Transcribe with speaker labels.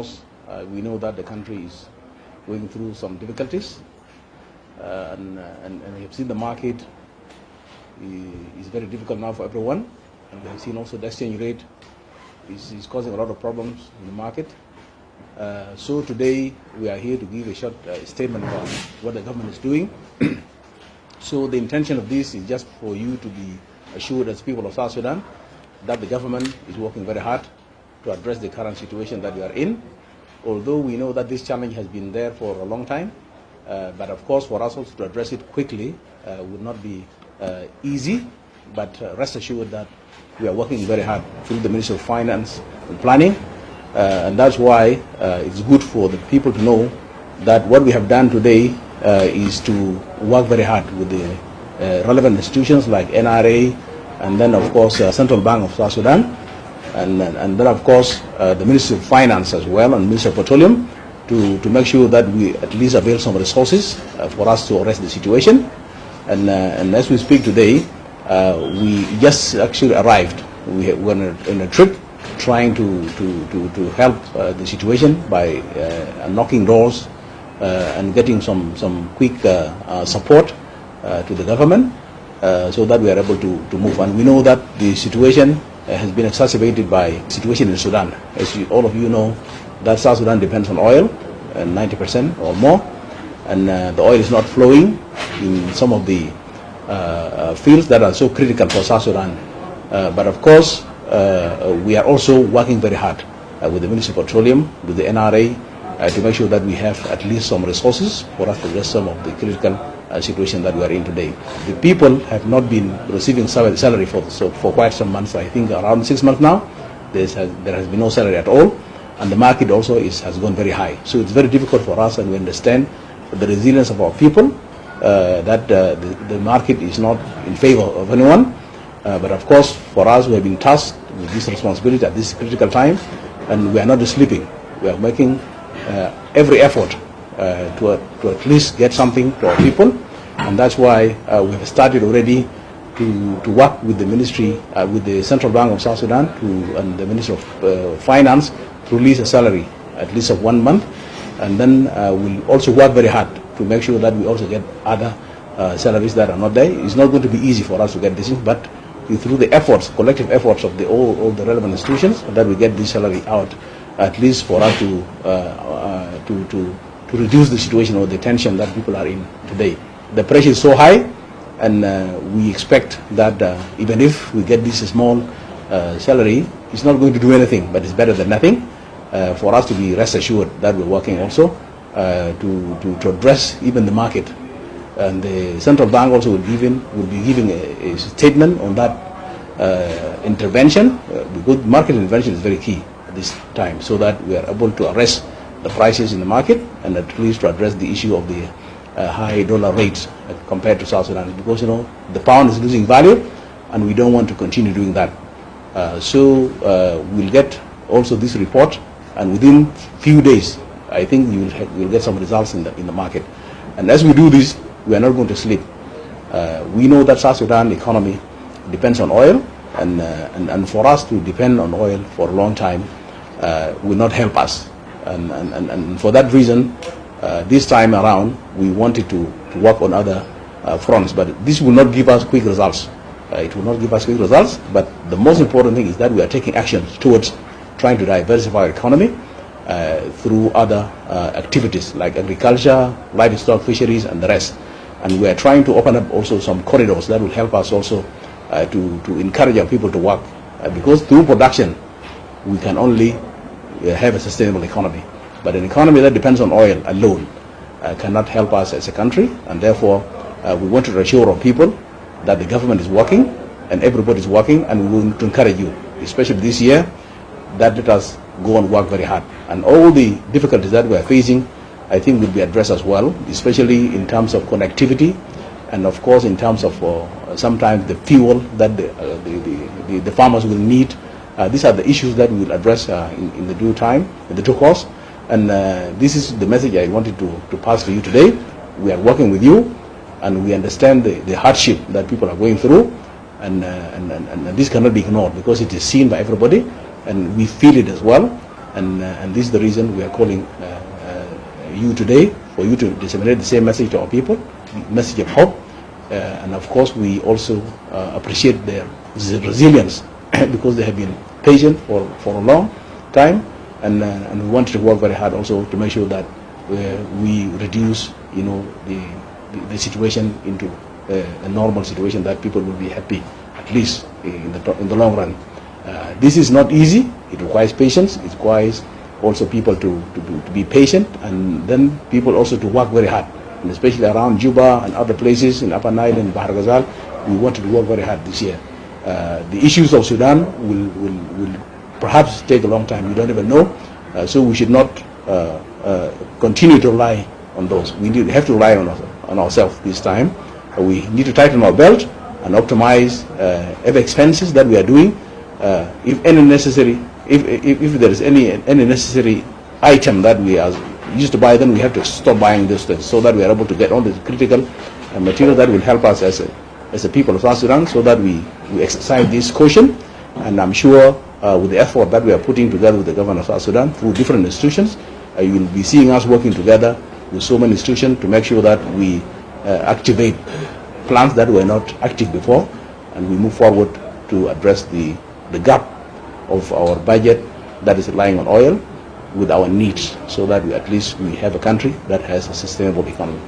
Speaker 1: course, we know that the country is going through some difficulties, and we have seen the market is very difficult now for everyone, and we have seen also the exchange rate is causing a lot of problems in the market. So today we are here to give a short statement about what the government is doing. So the intention of this is just for you to be assured as people of South Sudan that the government is working very hard to address the current situation that we are in. Although we know that this challenge has been there for a long time, but of course for us also to address it quickly would not be easy, but rest assured that we are working very hard through the Ministry of Finance and Planning, and that's why it's good for the people to know that what we have done today is to work very hard with the relevant institutions like NRA, and then of course Central Bank of South Sudan, and then of course the Ministry of Finance as well, and Ministry of Petroleum, to make sure that we at least avail some resources for us to arrest the situation. And as we speak today, we just actually arrived. We were on a trip trying to help the situation by knocking doors and getting some quick support to the government, so that we are able to move. And we know that the situation has been exacerbated by the situation in Sudan. As all of you know, that South Sudan depends on oil, 90% or more, and the oil is not flowing in some of the fields that are so critical for South Sudan. But of course, we are also working very hard with the Ministry of Petroleum, with the NRA, to make sure that we have at least some resources for us to address some of the critical situation that we are in today. The people have not been receiving salary for quite some months. I think around 6 months now. There has been no salary at all, and the market also has gone very high. So it's very difficult for us, and we understand the resilience of our people, that the market is not in favor of anyone. But of course, for us, we have been tasked with this responsibility at this critical time, and we are not just sleeping. We are making every effort to at least get something to our people, and that's why we have started already to work with the ministry, with the Central Bank of South Sudan and the Ministry of Finance to release a salary at least of 1 month, and then we'll also work very hard to make sure that we also get other salaries that are not there. It's not going to be easy for us to get this in, but through the efforts, collective efforts of all the relevant institutions, that we get this salary out, at least for us to reduce the situation or the tension that people are in today. The pressure is so high, and we expect that even if we get this small salary, it's not going to do anything, but it's better than nothing. For us to be rest assured that we're working also to address even the market. And the central bank also will be giving a statement on that intervention, because market intervention is very key at this time, so that we are able to arrest the prices in the market and at least to address the issue of the high dollar rates compared to South Sudan, because the pound is losing value, and we don't want to continue doing that. So we'll get also this report, and within few days, I think you'll get some results in the market. And as we do this, we are not going to sleep. We know that South Sudan economy depends on oil, and for us to depend on oil for a long time will not help us. And for that reason, this time around, we wanted to work on other fronts, but this will not give us quick results. It will not give us quick results, but the most important thing is that we are taking actions towards trying to diversify our economy through other activities like agriculture, livestock, fisheries, and the rest. And we are trying to open up also some corridors that will help us also to encourage our people to work, because through production we can only have a sustainable economy. But an economy that depends on oil alone cannot help us as a country, and therefore we want to reassure our people that the government is working and everybody is working, and we want to encourage you, especially this year, that let us go and work very hard. And all the difficulties that we are facing, I think, will be addressed as well, especially in terms of connectivity, and of course in terms of sometimes the fuel that the farmers will need. These are the issues that we will address in the due time, in the due course. And this is the message I wanted to pass to you today. We are working with you, and we understand the hardship that people are going through, and this cannot be ignored, because it is seen by everybody, and we feel it as well. And this is the reason we are calling you today, for you to disseminate the same message to our people, message of hope. And of course, we also appreciate their resilience because they have been patient for a long time, and we want to work very hard also to make sure that we reduce, the situation into a normal situation that people will be happy, at least in the long run. This is not easy. It requires patience. It requires also people to be patient, and then people also to work very hard. And especially around Juba and other places in Upper Nile and Bahar Ghazal, we wanted to work very hard this year. The issues of Sudan will perhaps take a long time. We don't even know. So we should not continue to rely on those. We have to rely on ourselves this time. We need to tighten our belt and optimize every expenses that we are doing. If there is any necessary item that we are used to buy, then we have to stop buying those things so that we are able to get all the critical material that will help us as a people of South Sudan, so that we exercise this caution. And I'm sure with the effort that we are putting together with the government of South Sudan through different institutions, you will be seeing us working together with so many institutions to make sure that we activate plans that were not active before, and we move forward to address the gap of our budget that is relying on oil with our needs, so that at least we have a country that has a sustainable economy.